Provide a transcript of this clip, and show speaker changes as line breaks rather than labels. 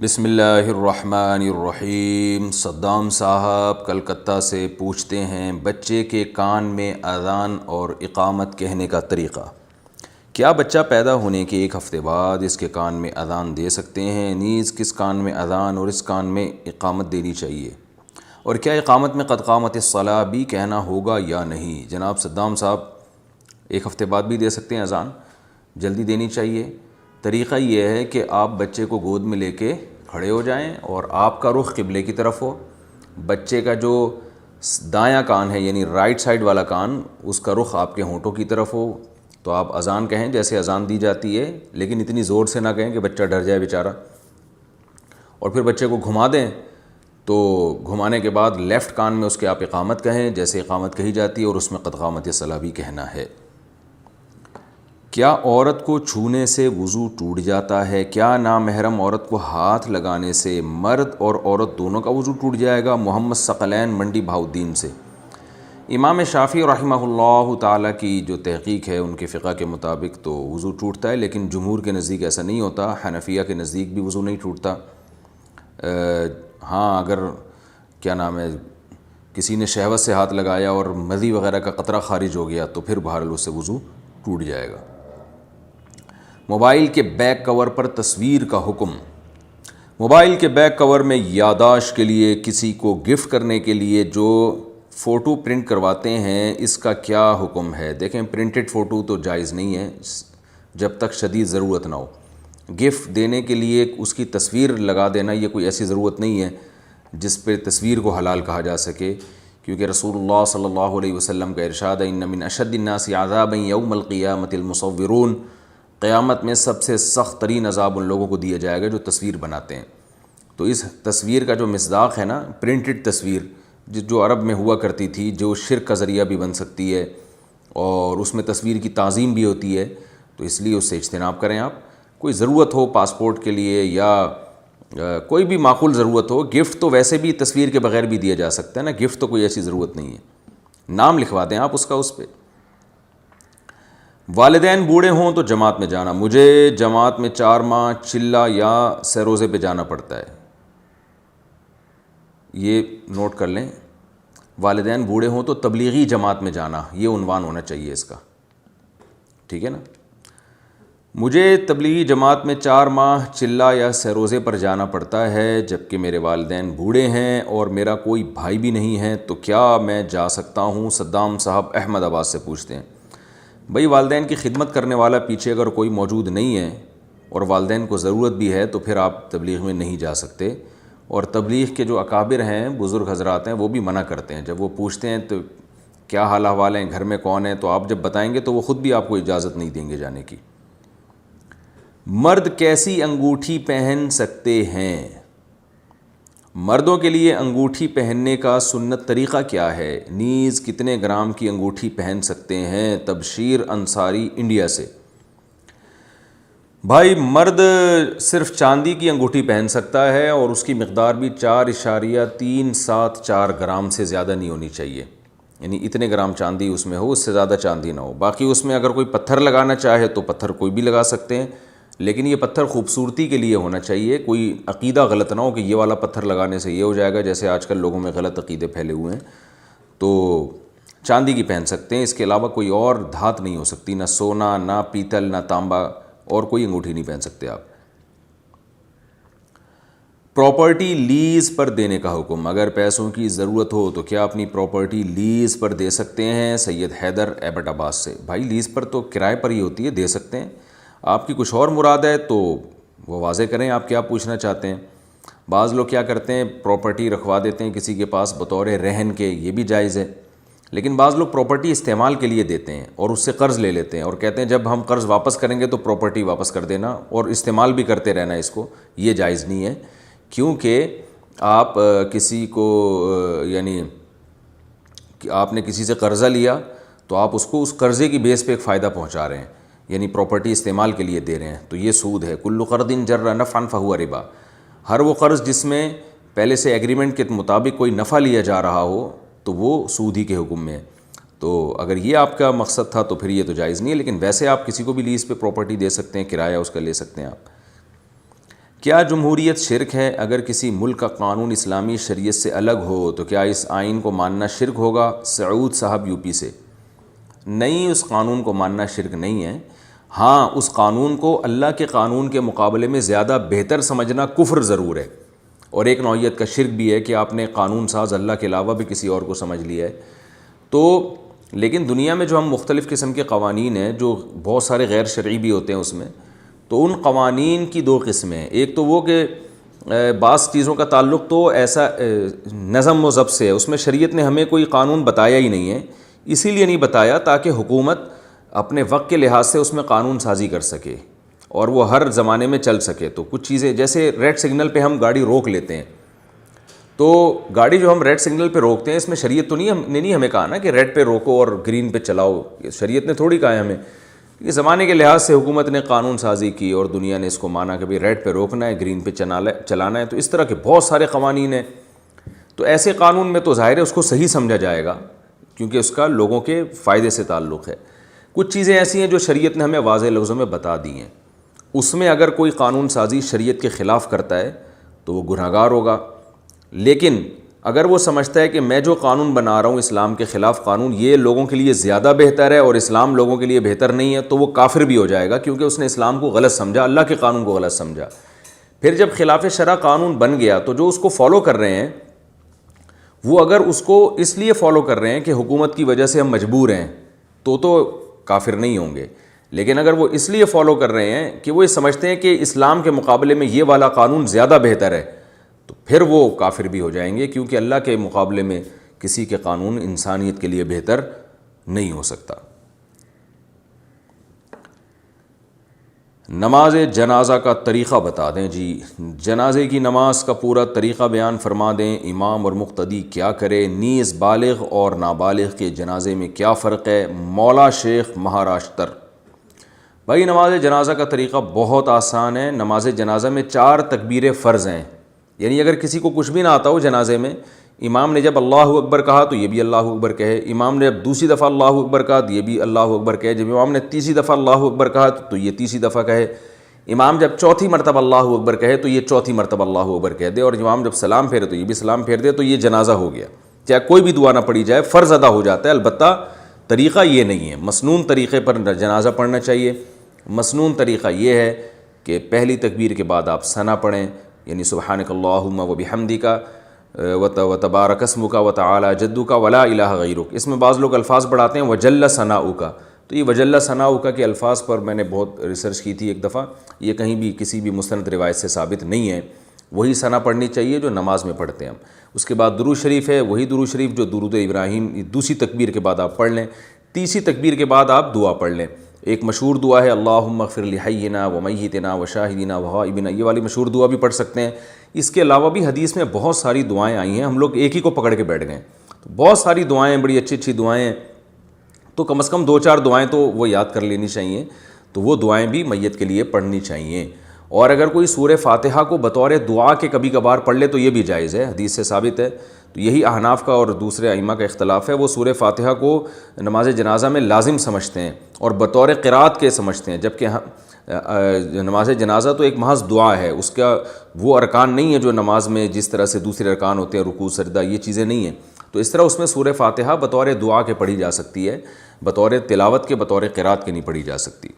بسم اللہ الرحمن الرحیم۔ صدام صاحب کلکتہ سے پوچھتے ہیں بچے کے کان میں اذان اور اقامت کہنے کا طریقہ۔ کیا بچہ پیدا ہونے کے ایک ہفتے بعد اس کے کان میں اذان دے سکتے ہیں؟ نیز کس کان میں اذان اور اس کان میں اقامت دینی چاہیے؟ اور کیا اقامت میں قد قامت الصلاۃ بھی کہنا ہوگا یا نہیں؟ جناب صدام صاحب، ایک ہفتے بعد بھی دے سکتے ہیں اذان، جلدی دینی چاہیے۔ طریقہ یہ ہے کہ آپ بچے کو گود میں لے کے کھڑے ہو جائیں اور آپ کا رخ قبلے کی طرف ہو، بچے کا جو دایاں کان ہے یعنی رائٹ سائڈ والا کان، اس کا رخ آپ کے ہونٹوں کی طرف ہو، تو آپ اذان کہیں جیسے اذان دی جاتی ہے، لیکن اتنی زور سے نہ کہیں کہ بچہ ڈر جائے بیچارہ۔ اور پھر بچے کو گھما دیں، تو گھمانے کے بعد لیفٹ کان میں اس کے آپ اقامت کہیں جیسے اقامت کہی جاتی ہے، اور اس میں قد قامت الصلاۃ بھی کہنا ہے۔ کیا عورت کو چھونے سے وضو ٹوٹ جاتا ہے؟ کیا نامحرم عورت کو ہاتھ لگانے سے مرد اور عورت دونوں کا وضو ٹوٹ جائے گا؟ محمد ثقلین منڈی بہاؤالدین سے۔ امام شافعی رحمہ اللہ تعالیٰ کی جو تحقیق ہے ان کے فقہ کے مطابق تو وضو ٹوٹتا ہے، لیکن جمہور کے نزدیک ایسا نہیں ہوتا۔ حنفیہ کے نزدیک بھی وضو نہیں ٹوٹتا۔ ہاں، اگر کیا نام ہے کسی نے شہوت سے ہاتھ لگایا اور مزی وغیرہ کا قطرہ خارج ہو گیا تو پھر بہرحال اس سے وضو ٹوٹ جائے گا۔ موبائل کے بیک کور پر تصویر کا حکم۔ موبائل کے بیک کور میں یادداشت کے لیے کسی کو گفٹ کرنے کے لیے جو فوٹو پرنٹ کرواتے ہیں، اس کا کیا حکم ہے؟ دیکھیں، پرنٹڈ فوٹو تو جائز نہیں ہے جب تک شدید ضرورت نہ ہو۔ گفٹ دینے کے لیے اس کی تصویر لگا دینا یہ کوئی ایسی ضرورت نہیں ہے جس پہ تصویر کو حلال کہا جا سکے، کیونکہ رسول اللہ صلی اللہ علیہ وسلم کا ارشاد ہے ان من اشد الناس عذابا یوم القیامۃ المصورون، قیامت میں سب سے سخت ترین عذاب ان لوگوں کو دیا جائے گا جو تصویر بناتے ہیں۔ تو اس تصویر کا جو مصداق ہے نا، پرنٹڈ تصویر جو عرب میں ہوا کرتی تھی، جو شرک کا ذریعہ بھی بن سکتی ہے اور اس میں تصویر کی تعظیم بھی ہوتی ہے، تو اس لیے اس سے اجتناب کریں۔ آپ کوئی ضرورت ہو پاسپورٹ کے لیے یا کوئی بھی معقول ضرورت ہو، گفٹ تو ویسے بھی تصویر کے بغیر بھی دیا جا سکتا ہے نا، گفٹ تو کوئی ایسی ضرورت نہیں ہے، نام لکھوا دیں آپ اس کا اس پہ۔ والدین بوڑھے ہوں تو جماعت میں جانا۔ مجھے جماعت میں 4 ماہ چلہ یا سروزے پہ جانا پڑتا ہے، یہ نوٹ کر لیں۔ والدین بوڑھے ہوں تو تبلیغی جماعت میں جانا، یہ عنوان ہونا چاہیے اس کا، ٹھیک ہے نا۔ مجھے تبلیغی جماعت میں 4 ماہ چلہ یا سروزے پر جانا پڑتا ہے جبکہ میرے والدین بوڑھے ہیں اور میرا کوئی بھائی بھی نہیں ہے، تو کیا میں جا سکتا ہوں؟ صدام صاحب احمد آباد سے پوچھتے ہیں۔ بھئی، والدین کی خدمت کرنے والا پیچھے اگر کوئی موجود نہیں ہے اور والدین کو ضرورت بھی ہے تو پھر آپ تبلیغ میں نہیں جا سکتے، اور تبلیغ کے جو اکابر ہیں، بزرگ حضرات ہیں، وہ بھی منع کرتے ہیں۔ جب وہ پوچھتے ہیں تو کیا حال احوال ہیں، گھر میں کون ہے، تو آپ جب بتائیں گے تو وہ خود بھی آپ کو اجازت نہیں دیں گے جانے کی۔ مرد کیسی انگوٹھی پہن سکتے ہیں؟ مردوں کے لیے انگوٹھی پہننے کا سنت طریقہ کیا ہے؟ نیز کتنے گرام کی انگوٹھی پہن سکتے ہیں؟ تبشیر انصاری انڈیا سے۔ بھائی، مرد صرف چاندی کی انگوٹھی پہن سکتا ہے اور اس کی مقدار بھی 4.374 گرام سے زیادہ نہیں ہونی چاہیے، یعنی اتنے گرام چاندی اس میں ہو، اس سے زیادہ چاندی نہ ہو۔ باقی اس میں اگر کوئی پتھر لگانا چاہے تو پتھر کوئی بھی لگا سکتے ہیں، لیکن یہ پتھر خوبصورتی کے لیے ہونا چاہیے، کوئی عقیدہ غلط نہ ہو کہ یہ والا پتھر لگانے سے یہ ہو جائے گا، جیسے آج کل لوگوں میں غلط عقیدے پھیلے ہوئے ہیں۔ تو چاندی کی پہن سکتے ہیں، اس کے علاوہ کوئی اور دھات نہیں ہو سکتی، نہ سونا، نہ پیتل، نہ تانبا، اور کوئی انگوٹھی نہیں پہن سکتے آپ۔ پراپرٹی لیز پر دینے کا حکم۔ اگر پیسوں کی ضرورت ہو تو کیا اپنی پراپرٹی لیز پر دے سکتے ہیں؟ سید حیدر ایبٹ آباد سے۔ بھائی، لیز پر تو کرائے پر ہی ہوتی ہے، دے سکتے ہیں۔ آپ کی کچھ اور مراد ہے تو وہ واضح کریں آپ کیا پوچھنا چاہتے ہیں۔ بعض لوگ کیا کرتے ہیں، پراپرٹی رکھوا دیتے ہیں کسی کے پاس بطور رہن کے، یہ بھی جائز ہے، لیکن بعض لوگ پراپرٹی استعمال کے لیے دیتے ہیں اور اس سے قرض لے لیتے ہیں اور کہتے ہیں جب ہم قرض واپس کریں گے تو پراپرٹی واپس کر دینا اور استعمال بھی کرتے رہنا اس کو۔ یہ جائز نہیں ہے، کیونکہ آپ کسی کو یعنی آپ نے کسی سے قرضہ لیا تو آپ اس کو اس قرضے کی بیس پہ ایک فائدہ پہنچا رہے ہیں، یعنی پراپرٹی استعمال کے لیے دے رہے ہیں، تو یہ سود ہے۔ کل قرض جر نفعا فہو ربا۔ ہر وہ قرض جس میں پہلے سے ایگریمنٹ کے مطابق کوئی نفع لیا جا رہا ہو تو وہ سود ہی کے حکم میں ہے۔ تو اگر یہ آپ کا مقصد تھا تو پھر یہ تو جائز نہیں ہے، لیکن ویسے آپ کسی کو بھی لیز پہ پراپرٹی دے سکتے ہیں، کرایہ اس کا لے سکتے ہیں آپ۔ کیا جمہوریت شرک ہے؟ اگر کسی ملک کا قانون اسلامی شریعت سے الگ ہو تو کیا اس آئین کو ماننا شرک ہوگا؟ سعود صاحب یو پی سے۔ نہیں، اس قانون کو ماننا شرک نہیں ہے۔ ہاں، اس قانون کو اللہ کے قانون کے مقابلے میں زیادہ بہتر سمجھنا کفر ضرور ہے، اور ایک نوعیت کا شرک بھی ہے کہ آپ نے قانون ساز اللہ کے علاوہ بھی کسی اور کو سمجھ لیا ہے۔ تو لیکن دنیا میں جو ہم مختلف قسم کے قوانین ہیں جو بہت سارے غیر شرعی بھی ہوتے ہیں اس میں، تو ان قوانین کی دو قسمیں ہیں۔ ایک تو وہ کہ بعض چیزوں کا تعلق تو ایسا نظم و ضبط سے ہے، اس میں شریعت نے ہمیں کوئی قانون بتایا ہی نہیں ہے، اسی لیے نہیں بتایا تاکہ حکومت اپنے وقت کے لحاظ سے اس میں قانون سازی کر سکے اور وہ ہر زمانے میں چل سکے۔ تو کچھ چیزیں جیسے ریڈ سگنل پہ ہم گاڑی روک لیتے ہیں، تو گاڑی جو ہم ریڈ سگنل پہ روکتے ہیں اس میں شریعت تو نہیں ہمیں کہا نا کہ ریڈ پہ روکو اور گرین پہ چلاؤ، شریعت نے تھوڑی کہا ہے ہمیں۔ یہ زمانے کے لحاظ سے حکومت نے قانون سازی کی اور دنیا نے اس کو مانا کہ بھئی ریڈ پہ روکنا ہے، گرین پہ چلانا ہے۔ تو اس طرح کے بہت سارے قوانین ہیں، تو ایسے قانون میں تو ظاہر ہے اس کو صحیح سمجھا جائے گا کیونکہ اس کا لوگوں کے فائدے سے تعلق ہے۔ کچھ چیزیں ایسی ہیں جو شریعت نے ہمیں واضح لفظوں میں بتا دی ہیں، اس میں اگر کوئی قانون سازی شریعت کے خلاف کرتا ہے تو وہ گنہگار ہوگا، لیکن اگر وہ سمجھتا ہے کہ میں جو قانون بنا رہا ہوں اسلام کے خلاف قانون، یہ لوگوں کے لیے زیادہ بہتر ہے اور اسلام لوگوں کے لیے بہتر نہیں ہے، تو وہ کافر بھی ہو جائے گا کیونکہ اس نے اسلام کو غلط سمجھا، اللہ کے قانون کو غلط سمجھا۔ پھر جب خلاف شرع قانون بن گیا تو جو اس کو فالو کر رہے ہیں وہ اگر اس کو اس لیے فالو کر رہے ہیں کہ حکومت کی وجہ سے ہم مجبور ہیں تو کافر نہیں ہوں گے، لیکن اگر وہ اس لیے فالو کر رہے ہیں کہ وہ یہ سمجھتے ہیں کہ اسلام کے مقابلے میں یہ والا قانون زیادہ بہتر ہے، تو پھر وہ کافر بھی ہو جائیں گے، کیونکہ اللہ کے مقابلے میں کسی کے قانون انسانیت کے لیے بہتر نہیں ہو سکتا۔ نماز جنازہ کا طریقہ بتا دیں جی، جنازے کی نماز کا پورا طریقہ بیان فرما دیں، امام اور مقتدی کیا کرے، نیز بالغ اور نابالغ کے جنازے میں کیا فرق ہے؟ مولا شیخ مہاراشٹر۔ بھائی نماز جنازہ کا طریقہ بہت آسان ہے۔ نماز جنازہ میں 4 تکبیر فرض ہیں، یعنی اگر کسی کو کچھ بھی نہ آتا ہو جنازے میں، امام نے جب اللہ اکبر کہا تو یہ بھی اللہ اکبر کہے، امام نے جب دوسری دفعہ اللہ اکبر کہا تو یہ بھی اللہ اکبر کہے، جب امام نے تیسری دفعہ اللہ اکبر کہا تو یہ تیسری دفعہ کہے، امام جب چوتھی مرتبہ اللہ اکبر کہے تو یہ چوتھی مرتبہ اللہ اکبر کہہ دے، اور امام جب سلام پھیرے تو یہ بھی سلام پھیر دے، تو یہ جنازہ ہو گیا۔ چاہے کوئی بھی دعا نہ پڑھی جائے فرض ادا ہو جاتا ہے، البتہ طریقہ یہ نہیں ہے، مسنون طریقے پر جنازہ پڑھنا چاہیے۔ مسنون طریقہ یہ ہے کہ پہلی تکبیر کے بعد آپ ثنا پڑھیں، یعنی سبحانک اللہم و بحمدک وتبارک اسمک وتعالی جدک ولا الہ غیرک۔ اس میں بعض لوگ الفاظ بڑھاتے ہیں وجل ثناؤک، تو یہ وجل ثناؤک کے الفاظ پر میں نے بہت ریسرچ کی تھی ایک دفعہ، یہ کہیں بھی کسی بھی مستند روایت سے ثابت نہیں ہے۔ وہی ثنا پڑھنی چاہیے جو نماز میں پڑھتے ہیں ہم۔ اس کے بعد درود شریف ہے، وہی درود شریف جو درود ابراہیم دوسری تکبیر کے بعد آپ پڑھ لیں، تیسری تکبیر کے بعد آپ دعا پڑھ لیں۔ ایک مشہور دعا ہے اللہم اغفر لحینا ومیتنا وشاہدنا وغائبنا، یہ والی مشہور دعا بھی پڑھ سکتے ہیں۔ اس کے علاوہ بھی حدیث میں بہت ساری دعائیں آئی ہیں، ہم لوگ ایک ہی کو پکڑ کے بیٹھ گئے، تو بہت ساری دعائیں، بڑی اچھی اچھی دعائیں ہیں، تو کم از کم 2-4 دعائیں تو وہ یاد کر لینی چاہیے، تو وہ دعائیں بھی میت کے لیے پڑھنی چاہیے۔ اور اگر کوئی سورہ فاتحہ کو بطور دعا کے کبھی کبھار پڑھ لے تو یہ بھی جائز ہے، حدیث سے ثابت ہے۔ تو یہی احناف کا اور دوسرے ائمہ کا اختلاف ہے، وہ سورہ فاتحہ کو نماز جنازہ میں لازم سمجھتے ہیں اور بطور قرات کے سمجھتے ہیں، جبکہ نماز جنازہ تو ایک محض دعا ہے، اس کا وہ ارکان نہیں ہے جو نماز میں جس طرح سے دوسرے ارکان ہوتے ہیں، رکوع سجدہ، یہ چیزیں نہیں ہیں۔ تو اس طرح اس میں سورہ فاتحہ بطور دعا کے پڑھی جا سکتی ہے، بطور تلاوت کے، بطور قرات کے نہیں پڑھی جا سکتی۔